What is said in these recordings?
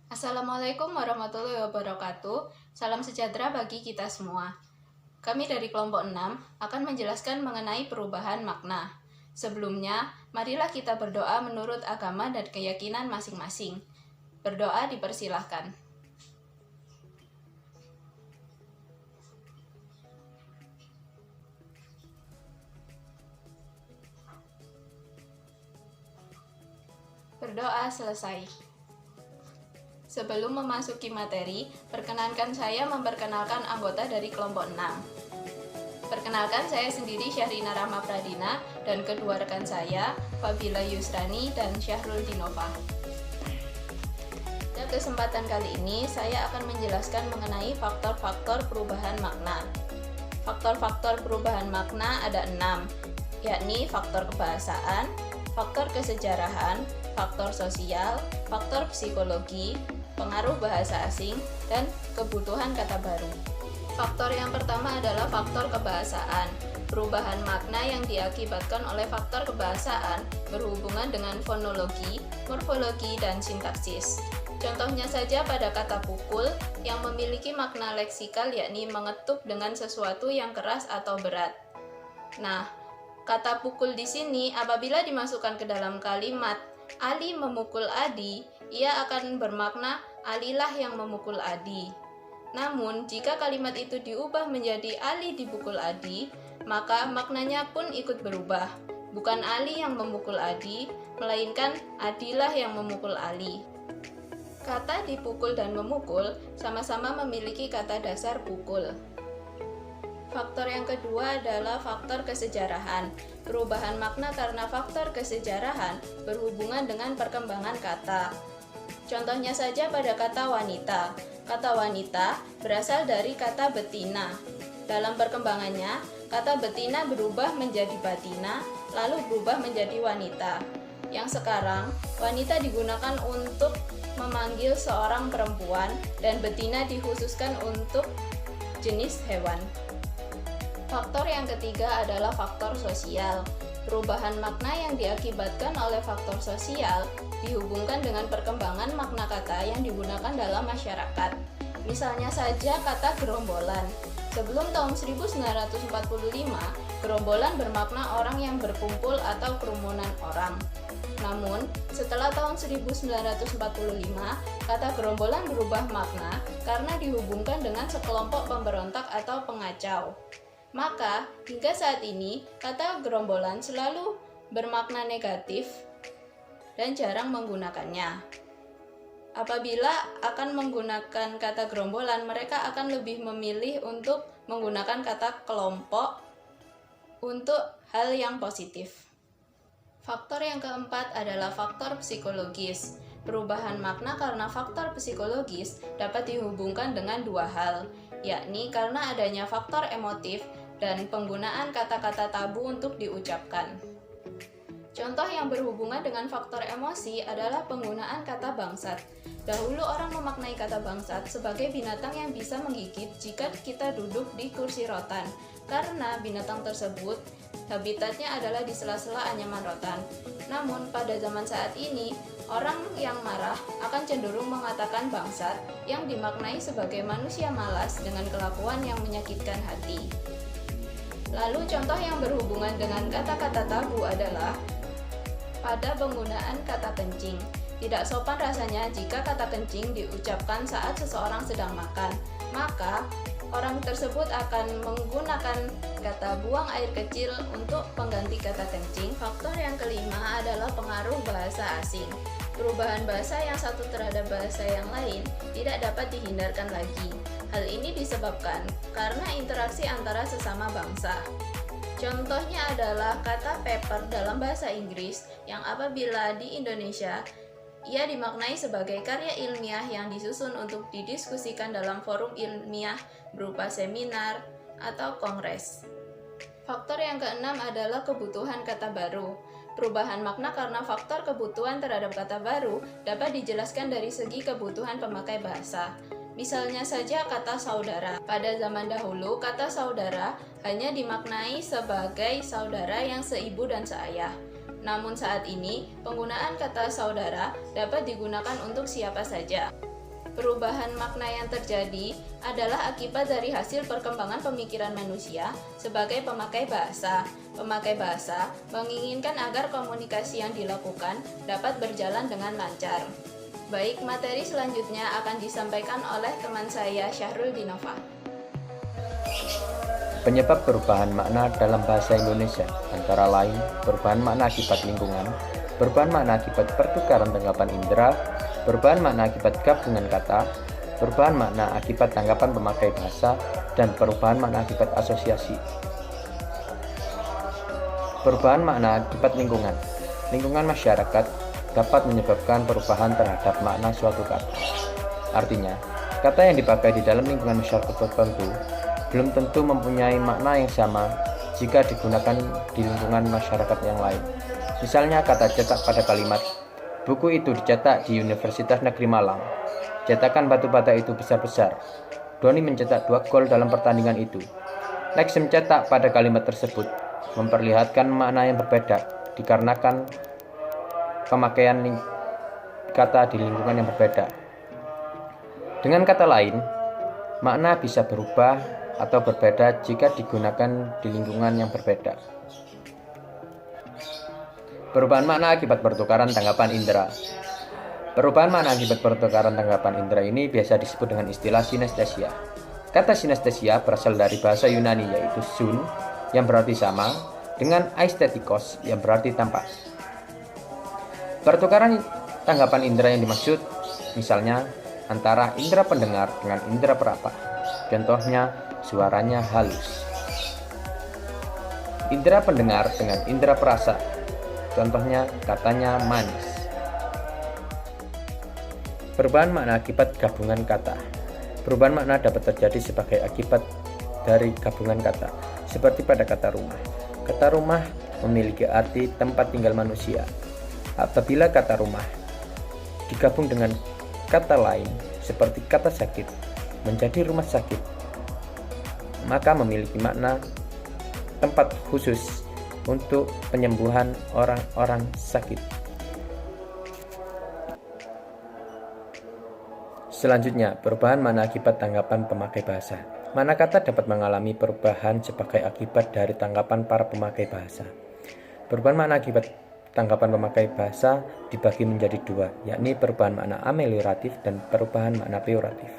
Assalamualaikum warahmatullahi wabarakatuh. Salam sejahtera bagi kita semua. Kami dari kelompok 6 akan menjelaskan mengenai perubahan makna. Sebelumnya, marilah kita berdoa menurut agama dan keyakinan masing-masing. Berdoa dipersilahkan. Berdoa selesai. Sebelum memasuki materi, perkenankan saya memperkenalkan anggota dari kelompok 6. Perkenalkan, saya sendiri Syahrina Rahma Pradina dan kedua rekan saya, Fabila Yusrani dan Syahrul Dinova. Pada kesempatan kali ini, saya akan menjelaskan mengenai faktor-faktor perubahan makna. Faktor-faktor perubahan makna ada 6, yakni faktor kebahasaan, faktor kesejarahan, faktor sosial, faktor psikologi, pengaruh bahasa asing, dan kebutuhan kata baru. Faktor yang pertama adalah faktor kebahasaan. Perubahan makna yang diakibatkan oleh faktor kebahasaan berhubungan dengan fonologi, morfologi, dan sintaksis. Contohnya saja pada kata pukul yang memiliki makna leksikal, yakni mengetuk dengan sesuatu yang keras atau berat. Nah, kata pukul di sini apabila dimasukkan ke dalam kalimat Ali memukul Adi, ia akan bermakna Alilah yang memukul Adi. Namun, jika kalimat itu diubah menjadi Ali dipukul Adi, maka maknanya pun ikut berubah. Bukan Ali yang memukul Adi, melainkan Adilah yang memukul Ali. Kata dipukul dan memukul sama-sama memiliki kata dasar pukul. Faktor yang kedua adalah faktor kesejarahan. Perubahan makna karena faktor kesejarahan berhubungan dengan perkembangan kata. Contohnya saja pada kata wanita. Kata wanita berasal dari kata betina. Dalam perkembangannya, kata betina berubah menjadi batina, lalu berubah menjadi wanita. Yang sekarang, wanita digunakan untuk memanggil seorang perempuan dan betina dikhususkan untuk jenis hewan. Faktor yang ketiga adalah faktor sosial. Perubahan makna yang diakibatkan oleh faktor sosial dihubungkan dengan perkembangan makna kata yang digunakan dalam masyarakat. Misalnya saja kata gerombolan. Sebelum tahun 1945, gerombolan bermakna orang yang berkumpul atau kerumunan orang. Namun, setelah tahun 1945, kata gerombolan berubah makna karena dihubungkan dengan sekelompok pemberontak atau pengacau. Maka, hingga saat ini, kata gerombolan selalu bermakna negatif dan jarang menggunakannya. Apabila akan menggunakan kata gerombolan, mereka akan lebih memilih untuk menggunakan kata kelompok untuk hal yang positif. Faktor yang keempat adalah faktor psikologis. Perubahan makna karena faktor psikologis dapat dihubungkan dengan dua hal, yakni karena adanya faktor emotif dan penggunaan kata-kata tabu untuk diucapkan. Contoh yang berhubungan dengan faktor emosi adalah penggunaan kata bangsat. Dahulu orang memaknai kata bangsat sebagai binatang yang bisa menggigit jika kita duduk di kursi rotan, karena binatang tersebut habitatnya adalah di sela-sela anyaman rotan. Namun pada zaman saat ini, orang yang marah akan cenderung mengatakan bangsat yang dimaknai sebagai manusia malas dengan kelakuan yang menyakitkan hati. Lalu contoh yang berhubungan dengan kata-kata tabu adalah pada penggunaan kata kencing. Tidak sopan rasanya jika kata kencing diucapkan saat seseorang sedang makan. Maka, orang tersebut akan menggunakan kata buang air kecil untuk pengganti kata kencing. Faktor yang kelima adalah pengaruh bahasa asing. Perubahan bahasa yang satu terhadap bahasa yang lain tidak dapat dihindarkan lagi. Hal ini disebabkan karena interaksi antara sesama bangsa. Contohnya adalah kata paper dalam bahasa Inggris yang apabila di Indonesia ia dimaknai sebagai karya ilmiah yang disusun untuk didiskusikan dalam forum ilmiah berupa seminar atau kongres. Faktor yang keenam adalah kebutuhan kata baru. Perubahan makna karena faktor kebutuhan terhadap kata baru dapat dijelaskan dari segi kebutuhan pemakai bahasa. Misalnya saja kata saudara. Pada zaman dahulu, kata saudara hanya dimaknai sebagai saudara yang seibu dan seayah. Namun saat ini, penggunaan kata saudara dapat digunakan untuk siapa saja. Perubahan makna yang terjadi adalah akibat dari hasil perkembangan pemikiran manusia sebagai pemakai bahasa. Pemakai bahasa menginginkan agar komunikasi yang dilakukan dapat berjalan dengan lancar. Baik, materi selanjutnya akan disampaikan oleh teman saya Syahrul Dinova. Penyebab perubahan makna dalam bahasa Indonesia antara lain perubahan makna akibat lingkungan, perubahan makna akibat pertukaran tanggapan indera, perubahan makna akibat gabungan kata, perubahan makna akibat tanggapan pemakai bahasa, dan perubahan makna akibat asosiasi. Perubahan makna akibat lingkungan. Lingkungan masyarakat dapat menyebabkan perubahan terhadap makna suatu kata. Artinya, kata yang dipakai di dalam lingkungan masyarakat tertentu belum tentu mempunyai makna yang sama jika digunakan di lingkungan masyarakat yang lain. Misalnya kata cetak pada kalimat, buku itu dicetak di Universitas Negeri Malang. Cetakan batu bata itu besar-besar. Doni mencetak 2 gol dalam pertandingan itu. Lex mencetak pada kalimat tersebut memperlihatkan makna yang berbeda dikarenakan pemakaian kata di lingkungan yang berbeda. Dengan kata lain, makna bisa berubah atau berbeda jika digunakan di lingkungan yang berbeda. Perubahan makna akibat pertukaran tanggapan indera. Perubahan makna akibat pertukaran tanggapan indera ini biasa disebut dengan istilah sinestesia. Kata sinestesia berasal dari bahasa Yunani yaitu sun yang berarti sama dengan aesthetikos yang berarti tampak. Pertukaran tanggapan indera yang dimaksud misalnya antara indera pendengar dengan indera peraba. Contohnya suaranya halus. Indera pendengar dengan indera perasa. Contohnya katanya manis. Perubahan makna akibat gabungan kata. Perubahan makna dapat terjadi sebagai akibat dari gabungan kata, seperti pada kata rumah. Kata rumah memiliki arti tempat tinggal manusia. Apabila kata rumah digabung dengan kata lain, seperti kata sakit, menjadi rumah sakit, maka memiliki makna tempat khusus untuk penyembuhan orang-orang sakit. Selanjutnya, perubahan makna akibat tanggapan pemakai bahasa. Makna kata dapat mengalami perubahan sebagai akibat dari tanggapan para pemakai bahasa. Perubahan makna akibat tanggapan pemakai bahasa dibagi menjadi 2, yakni perubahan makna amelioratif dan perubahan makna peyoratif.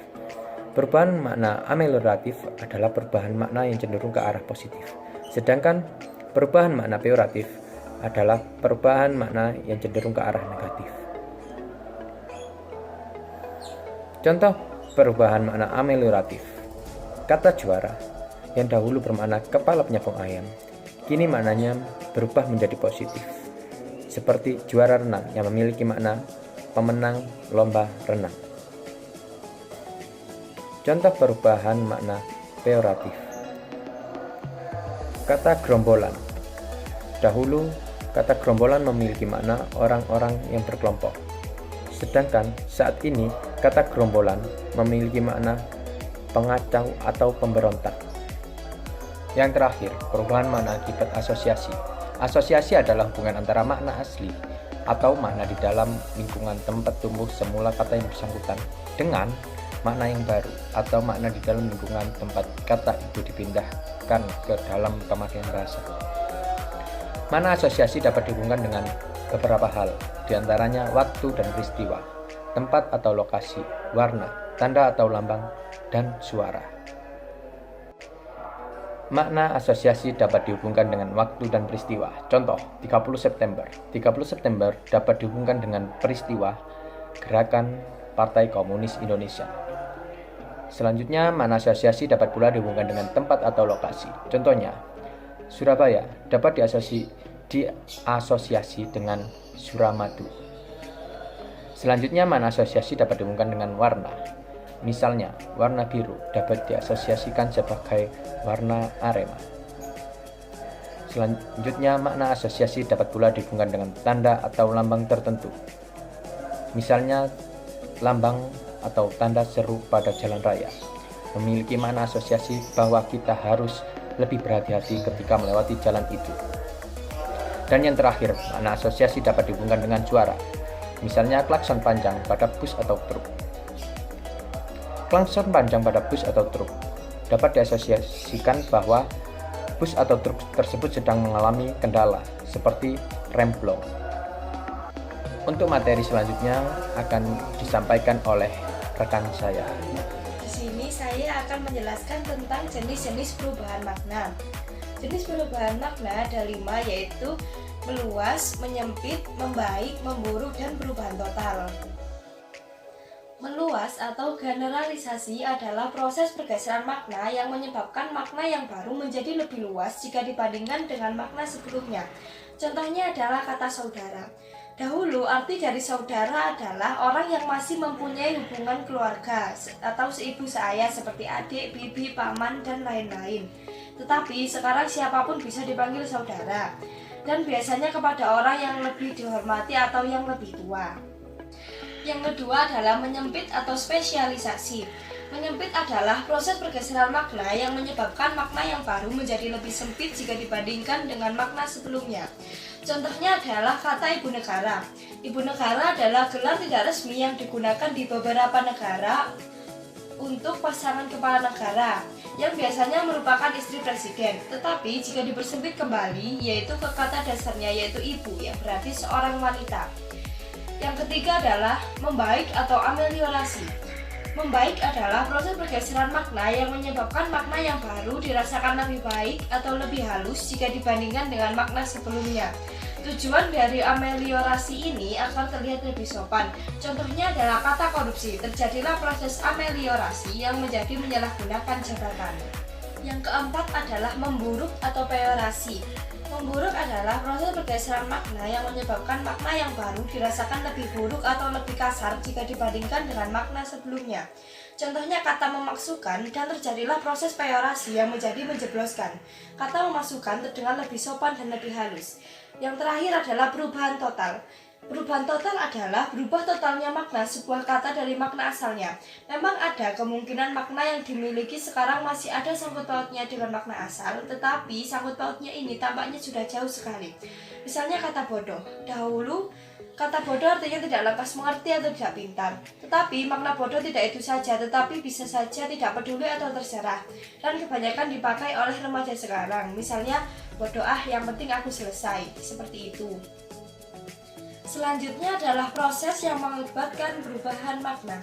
Perubahan makna amelioratif adalah perubahan makna yang cenderung ke arah positif. Sedangkan perubahan makna peyoratif adalah perubahan makna yang cenderung ke arah negatif. Contoh perubahan makna amelioratif. Kata juara yang dahulu bermakna kepala penyambung ayam, kini maknanya berubah menjadi positif. Seperti juara renang yang memiliki makna pemenang lomba renang. Contoh perubahan makna peyoratif. Kata gerombolan. Dahulu, kata gerombolan memiliki makna orang-orang yang berkelompok. Sedangkan saat ini, kata gerombolan memiliki makna pengacau atau pemberontak. Yang terakhir, perubahan makna akibat asosiasi. Asosiasi adalah hubungan antara makna asli atau makna di dalam lingkungan tempat tumbuh semula kata yang bersangkutan dengan makna yang baru atau makna di dalam lingkungan tempat kata itu dipindahkan ke dalam pemakaian bahasa. Makna asosiasi dapat dihubungkan dengan beberapa hal, diantaranya waktu dan peristiwa, tempat atau lokasi, warna, tanda atau lambang, dan suara. Makna asosiasi dapat dihubungkan dengan waktu dan peristiwa. Contoh, 30 September. 30 September dapat dihubungkan dengan peristiwa Gerakan Partai Komunis Indonesia. Selanjutnya, makna asosiasi dapat pula dihubungkan dengan tempat atau lokasi. Contohnya, Surabaya dapat diasosiasi dengan Suramadu. Selanjutnya, makna asosiasi dapat dihubungkan dengan warna. Misalnya, warna biru dapat diasosiasikan sebagai warna Arema. Selanjutnya, makna asosiasi dapat pula dihubungkan dengan tanda atau lambang tertentu. Misalnya, lambang atau tanda seru pada jalan raya memiliki makna asosiasi bahwa kita harus lebih berhati-hati ketika melewati jalan itu. Dan yang terakhir, makna asosiasi dapat dihubungkan dengan suara. Misalnya klakson panjang pada bus atau truk. Klakson panjang pada bus atau truk dapat diasosiasikan bahwa bus atau truk tersebut sedang mengalami kendala, seperti rem blong. Untuk materi selanjutnya akan disampaikan oleh rekan saya. Di sini saya akan menjelaskan tentang jenis-jenis perubahan makna. Jenis perubahan makna ada 5, yaitu meluas, menyempit, membaik, memburuk, dan perubahan total. Meluas atau generalisasi adalah proses pergeseran makna yang menyebabkan makna yang baru menjadi lebih luas jika dibandingkan dengan makna sebelumnya. Contohnya adalah kata saudara. Dahulu arti dari saudara adalah orang yang masih mempunyai hubungan keluarga atau seibu seayah seperti adik, bibi, paman, dan lain-lain. Tetapi sekarang siapapun bisa dipanggil saudara, dan biasanya kepada orang yang lebih dihormati atau yang lebih tua. Yang kedua adalah menyempit atau spesialisasi. Menyempit adalah proses pergeseran makna yang menyebabkan makna yang baru menjadi lebih sempit jika dibandingkan dengan makna sebelumnya. Contohnya adalah kata ibu negara. Ibu negara adalah gelar tidak resmi yang digunakan di beberapa negara untuk pasangan kepala negara yang biasanya merupakan istri presiden. Tetapi jika dipersempit kembali, yaitu ke kata dasarnya yaitu ibu, yang berarti seorang wanita. Yang ketiga adalah membaik atau ameliorasi. Membaik adalah proses pergeseran makna yang menyebabkan makna yang baru dirasakan lebih baik atau lebih halus jika dibandingkan dengan makna sebelumnya. Tujuan dari ameliorasi ini akan terlihat lebih sopan. Contohnya adalah kata korupsi. Terjadilah proses ameliorasi yang menjadi menyalahgunakan jabatan. Yang keempat adalah memburuk atau peyorasi. Memburuk adalah proses pergeseran makna yang menyebabkan makna yang baru dirasakan lebih buruk atau lebih kasar jika dibandingkan dengan makna sebelumnya. Contohnya kata memasukkan, dan terjadilah proses peyorasi yang menjadi menjebloskan. Kata memasukkan terdengar lebih sopan dan lebih halus. Yang terakhir adalah perubahan total. Perubahan total adalah berubah totalnya makna sebuah kata dari makna asalnya. Memang ada kemungkinan makna yang dimiliki sekarang masih ada sangkut pautnya dengan makna asal, tetapi sangkut pautnya ini tampaknya sudah jauh sekali. Misalnya kata bodoh. Dahulu, kata bodoh artinya tidak lantas mengerti atau tidak pintar. Tetapi makna bodoh tidak itu saja, tetapi bisa saja tidak peduli atau terserah. Dan kebanyakan dipakai oleh remaja sekarang. Misalnya, bodoh yang penting aku selesai. Seperti itu. Selanjutnya adalah proses yang mengakibatkan perubahan makna.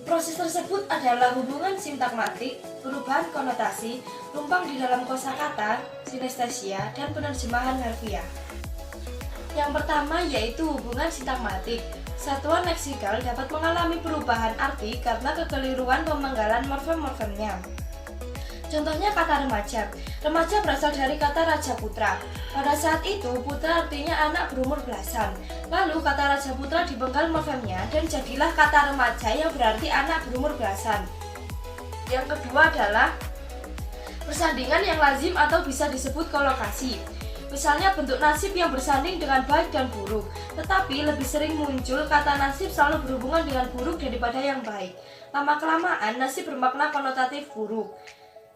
Proses tersebut adalah hubungan sintakmatik, perubahan konotasi, rumpang di dalam kosakata, sinestesia, dan penerjemahan harfiah. Yang pertama yaitu hubungan sintakmatik. Satuan leksikal dapat mengalami perubahan arti karena kekeliruan pemenggalan morfem-morfemnya. Contohnya kata remaja. Remaja berasal dari kata Raja Putra. Pada saat itu, putra artinya anak berumur belasan. Lalu kata Raja Putra dipenggal morfemnya dan jadilah kata remaja yang berarti anak berumur belasan. Yang kedua adalah persandingan yang lazim atau bisa disebut kolokasi. Misalnya bentuk nasib yang bersanding dengan baik dan buruk. Tetapi lebih sering muncul kata nasib selalu berhubungan dengan buruk daripada yang baik. Lama-kelamaan nasib bermakna konotatif buruk.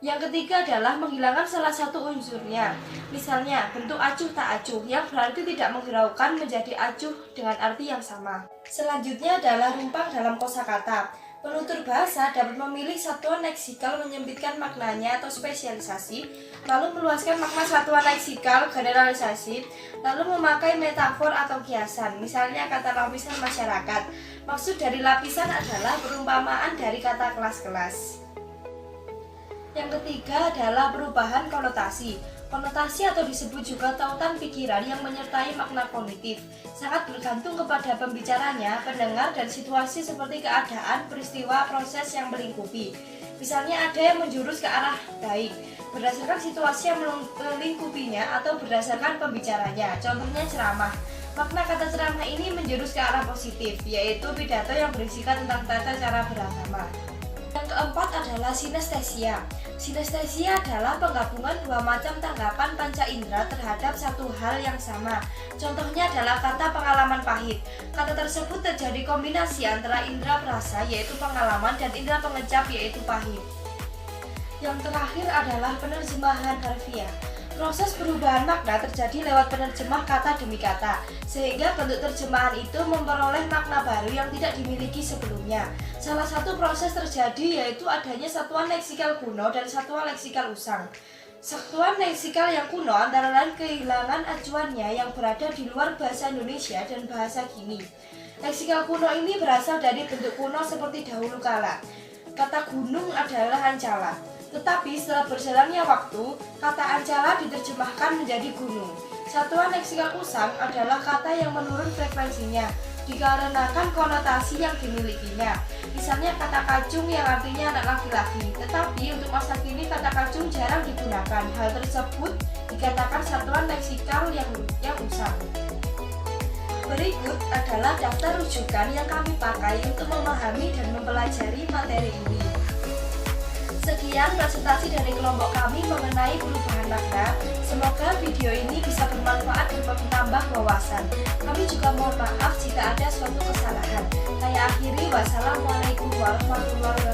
Yang ketiga adalah menghilangkan salah satu unsurnya. Misalnya, bentuk acuh tak acuh yang berarti tidak menghiraukan menjadi acuh dengan arti yang sama. Selanjutnya adalah rumpang dalam kosakata. Penutur bahasa dapat memilih satuan leksikal menyempitkan maknanya atau spesialisasi, lalu meluaskan makna satuan leksikal generalisasi, lalu memakai metafor atau kiasan. Misalnya kata lapisan masyarakat. Maksud dari lapisan adalah perumpamaan dari kata kelas-kelas. Yang ketiga adalah perubahan konotasi. Konotasi atau disebut juga tautan pikiran yang menyertai makna kognitif sangat bergantung kepada pembicaranya, pendengar, dan situasi seperti keadaan, peristiwa, proses yang melingkupi. Misalnya ada yang menjurus ke arah baik berdasarkan situasi yang melingkupinya atau berdasarkan pembicaranya. Contohnya ceramah. Makna kata ceramah ini menjurus ke arah positif, yaitu pidato yang berisikan tentang tata cara beragama. Yang keempat adalah sinestesia. Sinestesia adalah penggabungan dua macam tanggapan panca indera terhadap satu hal yang sama. Contohnya adalah kata pengalaman pahit. Kata tersebut terjadi kombinasi antara indera perasa yaitu pengalaman dan indera pengecap yaitu pahit. Yang terakhir adalah penerjemahan harfiah. Proses perubahan makna terjadi lewat penerjemah kata demi kata, sehingga bentuk terjemahan itu memperoleh makna baru yang tidak dimiliki sebelumnya. Salah satu proses terjadi yaitu adanya satuan leksikal kuno dan satuan leksikal usang. Satuan leksikal yang kuno antara lain kehilangan acuannya yang berada di luar bahasa Indonesia dan bahasa Gini. Leksikal kuno ini berasal dari bentuk kuno seperti dahulu kala. Kata gunung adalah ancala. Tetapi setelah berjalannya waktu, kata ancala diterjemahkan menjadi gunung. Satuan leksikal usang adalah kata yang menurun frekuensinya dikarenakan konotasi yang dimilikinya. Misalnya kata kacung yang artinya anak laki-laki, tetapi untuk masa kini kata kacung jarang digunakan. Hal tersebut dikatakan satuan leksikal yang usang. Berikut adalah daftar rujukan yang kami pakai untuk memahami dan mempelajari materi ini. Sekian presentasi dari kelompok kami mengenai perubahan makna. Semoga video ini bisa bermanfaat dan menambah wawasan. Kami juga mohon maaf jika ada suatu kesalahan. Saya akhiri, wassalamualaikum warahmatullahi wabarakatuh.